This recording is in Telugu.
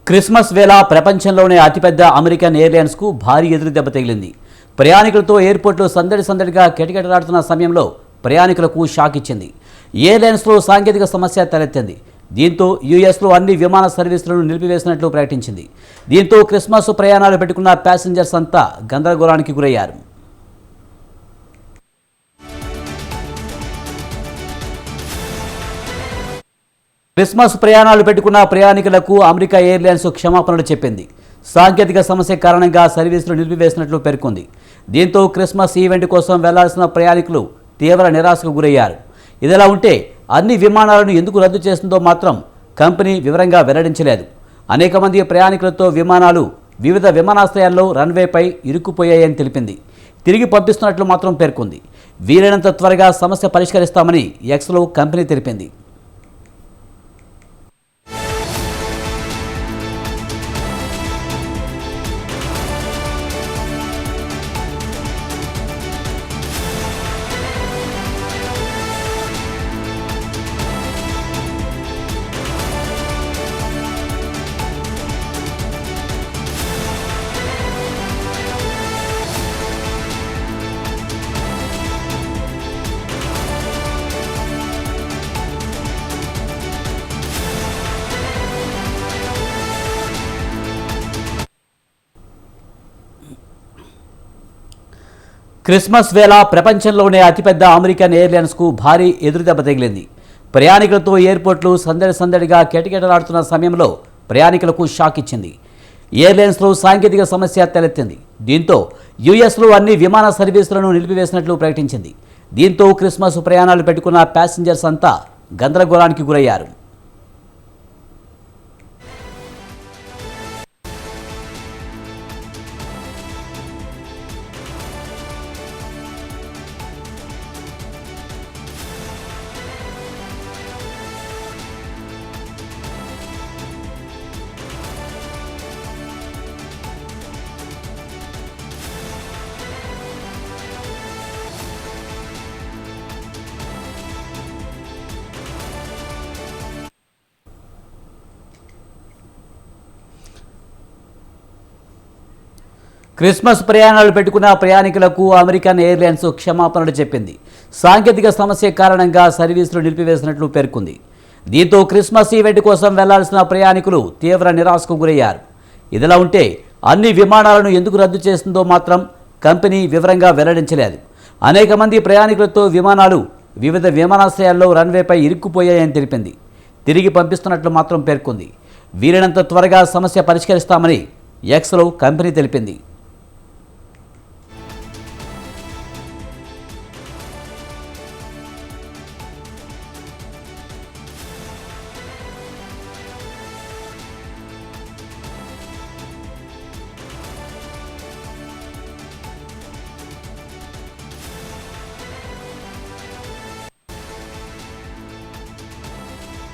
క్రిస్మస్ వేళ ప్రపంచంలోనే అతిపెద్ద అమెరికన్ ఎయిర్లైన్స్కు భారీ ఎదురుదెబ్బ తగిలింది. ప్రయాణికులతో ఎయిర్పోర్టులో సందడిగా కిటకిటలాడుతున్న సమయంలో ప్రయాణికులకు షాక్ ఇచ్చింది. ఎయిర్లైన్స్లో సాంకేతిక సమస్య తలెత్తింది. దీంతో యూఎస్లో అన్ని విమాన సర్వీసులను నిలిపివేసినట్లు ప్రకటించింది. దీంతో క్రిస్మస్ ప్రయాణాలు పెట్టుకున్న ప్యాసింజర్స్ అంతా గందరగోళానికి గురయ్యారు. క్రిస్మస్ ప్రయాణాలు పెట్టుకున్న ప్రయాణికులకు అమెరికా ఎయిర్లైన్స్ క్షమాపణలు చెప్పింది. సాంకేతిక సమస్య కారణంగా సర్వీసులు నిలిపివేసినట్లు పేర్కొంది. దీంతో క్రిస్మస్ ఈవెంట్ కోసం వెళ్లాల్సిన ప్రయాణికులు తీవ్ర నిరాశకు గురయ్యారు. ఇదిలా ఉంటే అన్ని విమానాలను ఎందుకు రద్దు చేస్తుందో మాత్రం కంపెనీ వివరంగా వెల్లడించలేదు. అనేక మంది ప్రయాణికులతో విమానాలు వివిధ విమానాశ్రయాల్లో రన్వేపై ఇరుక్కుపోయాయని తెలిపింది. తిరిగి పంపిస్తున్నట్లు మాత్రం పేర్కొంది. వీలైనంత త్వరగా సమస్య పరిష్కరిస్తామని ఎక్స్లో కంపెనీ తెలిపింది. క్రిస్మస్ వేళ ప్రపంచంలోనే అతిపెద్ద అమెరికన్ ఎయిర్లైన్స్కు భారీ ఎదురుదెబ్బ తగిలింది. ప్రయాణికులతో ఎయిర్పోర్ట్లు సందడిగా కిటకిటలాడుతున్న సమయంలో ప్రయాణికులకు షాక్ ఇచ్చింది. ఎయిర్లైన్స్లో సాంకేతిక సమస్య తలెత్తింది. దీంతో యూఎస్లో అన్ని విమాన సర్వీసులను నిలిపివేసినట్లు ప్రకటించింది. దీంతో క్రిస్మస్ ప్రయాణాలు పెట్టుకున్న ప్యాసింజర్స్ అంతా గందరగోళానికి గురయ్యారు. క్రిస్మస్ ప్రయాణాలు పెట్టుకున్న ప్రయాణికులకు అమెరికన్ ఎయిర్లైన్స్ క్షమాపణలు చెప్పింది. సాంకేతిక సమస్య కారణంగా సర్వీసులు నిలిపివేసినట్లు పేర్కొంది. దీంతో క్రిస్మస్ ఈవెంట్ కోసం వెళ్లాల్సిన ప్రయాణికులు తీవ్ర నిరాశకు గురయ్యారు. ఇదిలా ఉంటే అన్ని విమానాలను ఎందుకు రద్దు చేస్తుందో మాత్రం కంపెనీ వివరంగా వెల్లడించలేదు. అనేక మంది ప్రయాణికులతో విమానాలు వివిధ విమానాశ్రయాల్లో రన్వేపై ఇరుక్కుపోయాయని తెలిపింది. తిరిగి పంపిస్తున్నట్లు మాత్రం పేర్కొంది. వీలైనంత త్వరగా సమస్య పరిష్కరిస్తామని ఎక్స్లో కంపెనీ తెలిపింది.